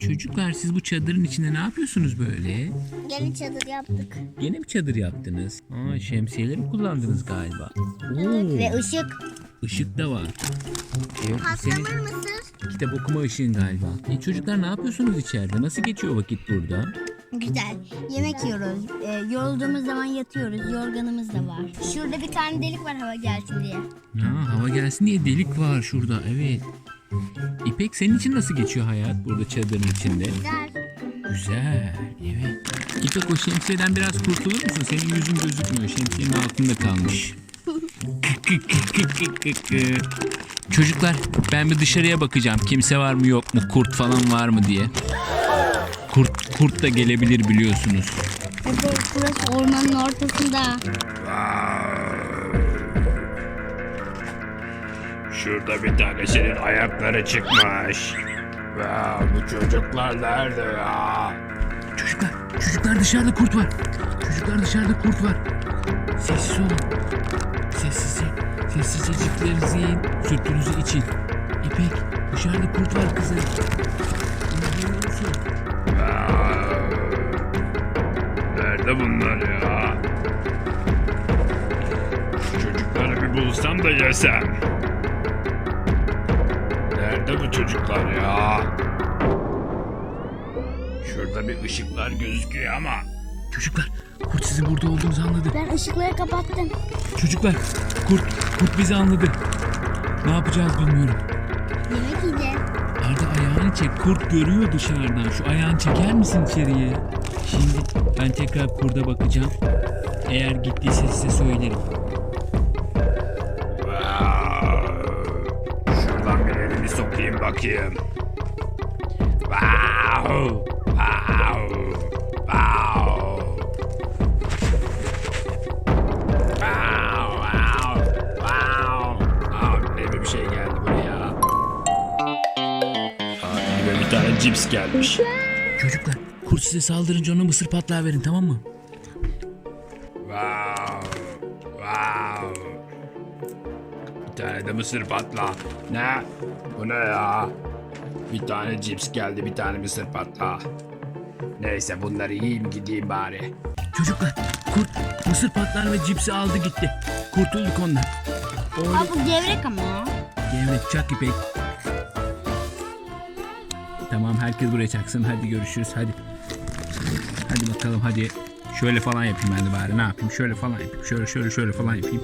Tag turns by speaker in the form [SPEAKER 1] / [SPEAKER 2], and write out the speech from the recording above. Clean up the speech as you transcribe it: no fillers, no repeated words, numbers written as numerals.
[SPEAKER 1] Çocuklar siz bu çadırın içinde ne yapıyorsunuz böyle?
[SPEAKER 2] Gene çadır yaptık.
[SPEAKER 1] Gene mi çadır yaptınız? Şemsiyeleri mi kullandınız galiba?
[SPEAKER 2] Ve ışık.
[SPEAKER 1] Işık da var. Evet, senin
[SPEAKER 2] Patlamır mısın?
[SPEAKER 1] kitap okuma ışığın galiba. Çocuklar ne yapıyorsunuz içeride? Nasıl geçiyor vakit burada?
[SPEAKER 2] Güzel. Yemek yiyoruz. Yorulduğumuz zaman yatıyoruz. Yorganımız da var. Şurada bir tane delik var hava gelsin diye.
[SPEAKER 1] Hava gelsin diye delik var şurada, evet. İpek, senin için nasıl geçiyor hayat burada çadırın içinde?
[SPEAKER 2] Güzel.
[SPEAKER 1] Güzel, evet. İpek, o şemsiyeden biraz kurtulur musun? Senin yüzün gözükmüyor, şemsiyenin altında kalmış. Çocuklar, ben bir dışarıya bakacağım. Kimse var mı yok mu, kurt falan var mı diye. Kurt da gelebilir biliyorsunuz.
[SPEAKER 2] Evet, burası ormanın ortasında.
[SPEAKER 3] Şurada bir tanesinin ayakları çıkmış. Ya, bu çocuklar nerede ya?
[SPEAKER 1] Çocuklar dışarıda kurt var. Çocuklar dışarıda kurt var. Sessiz olun. Sessizce ciplerinizi yiyin. Sütünüzü için. İpek, dışarıda kurt var kızım. İnanıyor musun?
[SPEAKER 3] Nerede bunlar ya? Şu çocukları bir bulsam da yesem. Nerede bu çocuklar ya? Şurada bir ışıklar gözüküyor ama.
[SPEAKER 1] Çocuklar, kurt sizin burada olduğunuzu anladı.
[SPEAKER 2] Ben ışıkları kapattım.
[SPEAKER 1] Çocuklar, kurt bizi anladı. Ne yapacağız bilmiyorum.
[SPEAKER 2] Yemek yiyeceğiz.
[SPEAKER 1] Arda, ayağını çek. Kurt görüyor dışarıdan. Şu ayağını çeker misin içeriye? Şimdi ben tekrar kurda bakacağım. Eğer gittiyse size söylerim.
[SPEAKER 3] Şuradan bir elimi sokayım bakayım. Wow! Wow! Wow! Wow! Wow! Wow! Elime bir şey geldi buraya. Elime bir tane cips gelmiş.
[SPEAKER 1] Çocuklar, kurt size saldırınca ona mısır patlağı verin, tamam mı?
[SPEAKER 3] Wow! Wow! Bir tane de mısır patla. Ne? Bu ne ya? Bir tane cips geldi, bir tane mısır patla. Neyse bunları yiyeyim gideyim bari.
[SPEAKER 1] Çocuklar, kurt mısır patlağı ve cipsi aldı gitti. Kurtulduk ondan.
[SPEAKER 2] Aa, bu gevrek ama.
[SPEAKER 1] Gevrek, çak İpek. Tamam, herkes buraya çaksın. Hadi görüşürüz, hadi. Hadi bakalım, hadi. Şöyle falan yapayım ben de bari. Ne yapayım? Şöyle falan yapayım. Şöyle falan yapayım.